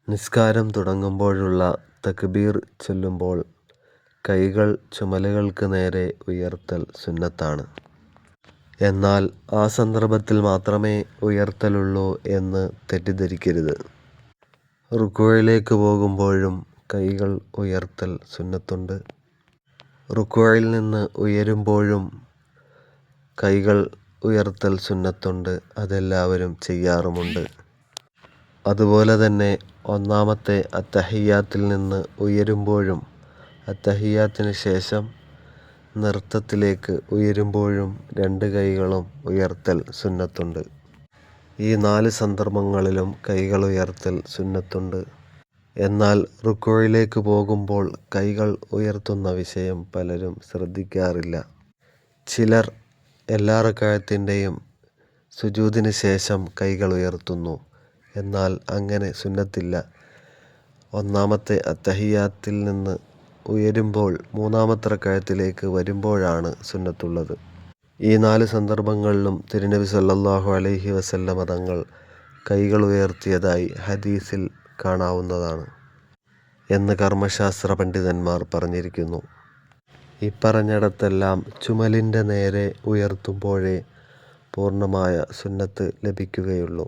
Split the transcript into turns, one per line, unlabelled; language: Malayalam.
നിസ്കാരം തുടങ്ങുമ്പോഴുള്ള തക്ബീർ ചൊല്ലുമ്പോൾ കൈകൾ ചുമലുകൾക്ക് നേരെ ഉയർത്തൽ സുന്നത്താണ്. എന്നാൽ ആ സന്ദർഭത്തിൽ മാത്രമേ ഉയർത്തലുള്ളൂ എന്ന് തെറ്റിദ്ധരിക്കരുത്. റുക്വയിലേക്ക് പോകുമ്പോഴും കൈകൾ ഉയർത്തൽ സുന്നത്തുണ്ട്. റുക്വയിൽ നിന്ന് ഉയരുമ്പോഴും കൈകൾ ഉയർത്തൽ സുന്നത്തുണ്ട്. അതെല്ലാവരും ചെയ്യാറുമുണ്ട്. അതുപോലെ തന്നെ ഒന്നാമത്തെ അത്തഹിയ്യാത്തിൽ നിന്ന് ഉയരുമ്പോഴും അത്തഹിയ്യാത്തിന് ശേഷം നൃത്തത്തിലേക്ക് ഉയരുമ്പോഴും രണ്ട് കൈകളും ഉയർത്തൽ സുന്നത്തുണ്ട്. ഈ 4 സന്ദർഭങ്ങളിലും കൈകൾ ഉയർത്തൽ സുന്നത്തുണ്ട്. എന്നാൽ റുക്വയിലേക്ക് പോകുമ്പോൾ കൈകൾ ഉയർത്തുന്ന വിഷയം പലരും ശ്രദ്ധിക്കാറില്ല. ചിലർ എല്ലാ റക്അത്തിൻ്റെയും സുജൂദിന് ശേഷം കൈകൾ ഉയർത്തുന്നു. എന്നാൽ അങ്ങനെ സുന്നത്തില്ല. ഒന്നാമത്തെ അത്തഹിയ്യാത്തിൽ നിന്ന് ഉയരുമ്പോൾ മൂന്നാമത്തെ റക്അത്തിലേക്ക് വരുമ്പോഴാണ് സുന്നത്തുള്ളത്. ഈ 4 സന്ദർഭങ്ങളിലും തിരുനബി സ്വല്ലല്ലാഹു അലൈഹി വസല്ലമ തങ്ങൾ കൈകൾ ഉയർത്തിയതായി ഹദീസിൽ കാണാവുന്നതാണ് എന്ന് കർമ്മശാസ്ത്ര പണ്ഡിതന്മാർ പറഞ്ഞിരിക്കുന്നു. ഇപ്പറഞ്ഞിടത്തെല്ലാം ചുമലിൻ്റെ നേരെ ഉയർത്തുമ്പോഴേ പൂർണ്ണമായ സുന്നത്ത് ലഭിക്കുകയുള്ളൂ.